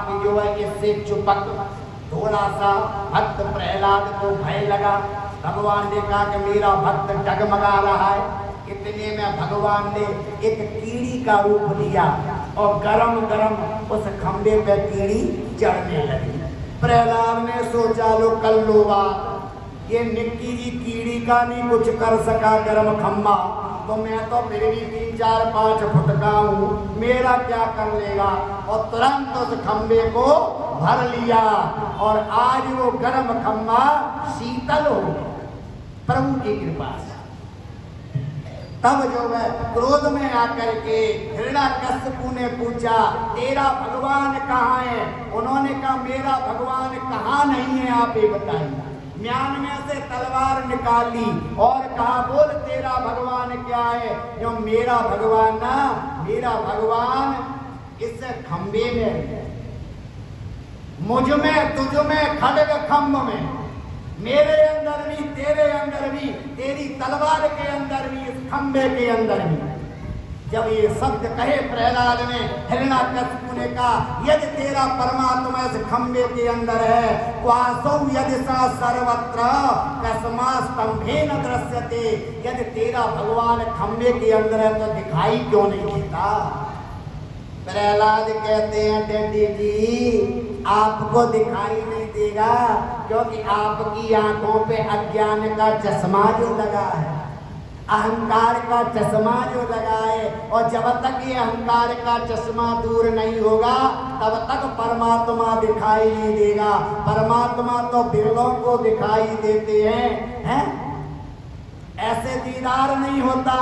कि जो है इससे चुपक थोड़ा सा भक्त प्रहलाद को भय लगा। भगवान ने कहा कि मेरा भक्त डगमगा रहा है। इतने में भगवान ने एक कीड़ी का रूप लिया और गरम गरम उस खंबे पे कीड़ी चढ़ने लगी। प्रहलाद ने सोचा लो कल लो बात, ये निक्की जी कीड़ी का नहीं कुछ कर सका गरम खम्बा, तो मैं तो फिर भी 3-4-5 फुट का हूँ, मेरा क्या कर लेगा। और तुरंत उस खंबे को भर लिया और आज वो गरम खम्बा शीतल हो गया प्रभु की कृपा से। तब जो है क्रोध में आकर के हिरण्याकश्यपु ने पूछा तेरा भगवान कहाँ है। उन्होंने कहा मेरा भगवान कहाँ नहीं है, आप ये बताइए। म्यान में से तलवार निकाली और कहा बोल तेरा भगवान क्या है। जो मेरा भगवान ना, मेरा भगवान इस खंबे में, मुझ में तुझ में खड़ग खम्भ में, मेरे अंदर भी तेरे अंदर भी, तेरी तलवार के अंदर भी, इस खंबे के अंदर भी। जब ये शब्द कहे प्रहलाद ने, हिरण्याकश्यपु ने कहा यदि तेरा परमात्मा इस खंबे के अंदर है, क्वासौ यदि सा सर्वत्र कस्मास्तंभेन दृश्यते। यदि तेरा भगवान खंबे के अंदर है तो दिखाई क्यों नहीं देता। प्रहलाद कहते हैं डैडी जी आपको दिखाई नहीं देगा क्योंकि आपकी आंखों पे अज्ञान का चश्मा जो लगा है, अहंकार का चश्मा जो लगा है, और जब तक ये अहंकार का चश्मा दूर नहीं होगा तब तक परमात्मा दिखाई नहीं देगा। परमात्मा तो बिरलों को दिखाई देते हैं? ऐसे दीदार नहीं होता।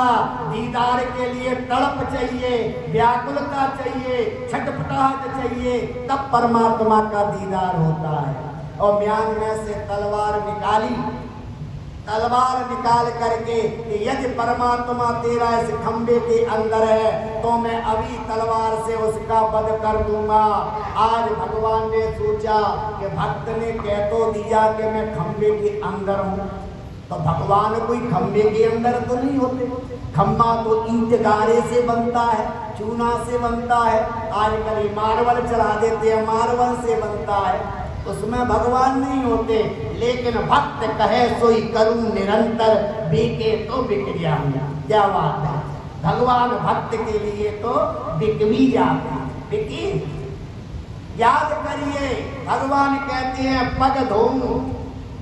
दीदार के लिए तड़प चाहिए, व्याकुलता चाहिए, छटपटाहट चाहिए, तब परमात्मा का दीदार होता है। और म्यान में से तलवार निकाली, तलवार निकाल करके यदि परमात्मा तेरा इस खंबे के अंदर है तो मैं अभी तलवार से उसका वध कर दूंगा। आज भगवान ने सोचा कि भक्त ने कह तो दिया कि मैं खंबे के अंदर हूँ, तो भगवान कोई खंबे के अंदर तो नहीं होते। खंबा तो ईंट गारे से बनता है, चूना से बनता है, आजकल मार्बल चढ़ा देते हैं, मार्बल से बनता है, उसमें भगवान नहीं होते। लेकिन भक्त कहे सोई करूं निरंतर, बिके तो बिक जाऊंगा। क्या बात है, भगवान भक्त के लिए तो बिक भी जाते, बिकी। याद करिए भगवान कहते हैं पग धोऊं,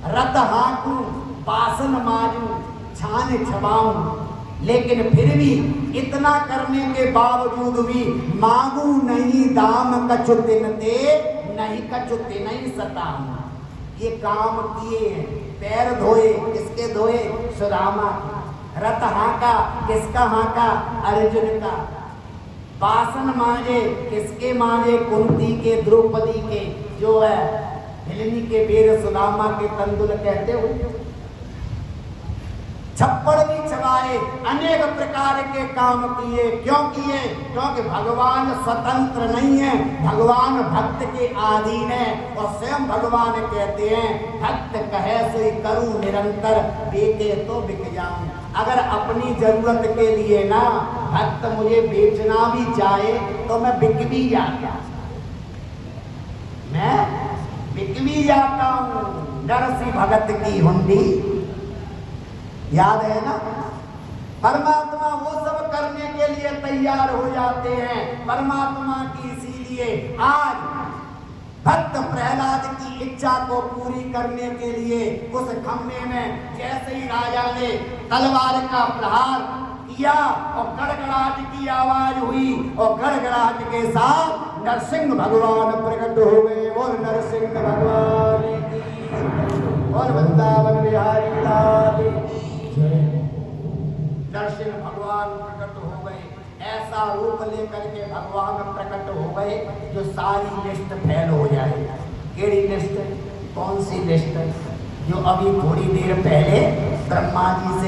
रत हाँकूं, बासन मारूं, छान छबाऊं, लेकिन फिर भी इतना करने के बावजूद भी मांगू नहीं दाम कछु तिनते, नहीं कछु तिनहि सताऊं। ये काम किए हैं, पैर धोए, किसके धोए? सुदामा। रथ हाँका, किसका हाँका? अर्जुन का। बासन मांजे, किसके मांजे? कुंती के, द्रौपदी के, जो है हिलनी के बेर सुदामा के तंदुल कहते हुए। छप्पड़ भी चबाए, अनेक प्रकार के काम किए। क्यों किए? क्योंकि भगवान स्वतंत्र नहीं है, भगवान भक्त के अधीन है। और स्वयं भगवान कहते हैं भक्त कहे सोई करूं निरंतर, बेचे तो बिक जाऊं। अगर अपनी जरूरत के लिए ना भक्त मुझे बेचना भी चाहे तो मैं बिक भी जाता, मैं बिक भी जाता हूं। नरसी भगत की हुंडी, याद है ना? परमात्मा वो सब करने के लिए तैयार हो जाते हैं। परमात्मा की इसीलिए आज भक्त प्रहलाद की इच्छा को पूरी करने के लिए उस खंबे में जैसे ही राजा ने तलवार का प्रहार किया और गड़गड़ाहट की आवाज हुई, और गड़गड़ाहट के साथ नरसिंह भगवान प्रकट हो गए। और नरसिंह भगवान की और वृंदावन बिहारी लाल नरसिंह भगवान प्रकट हो गए। ऐसा रूप लेकर के भगवान प्रकट हो गए जो सारी लिस्ट फेल हो जाए। केड़ी लिस्ट? कौन सी लिस्ट? जो अभी थोड़ी देर पहले ब्रह्मा जी से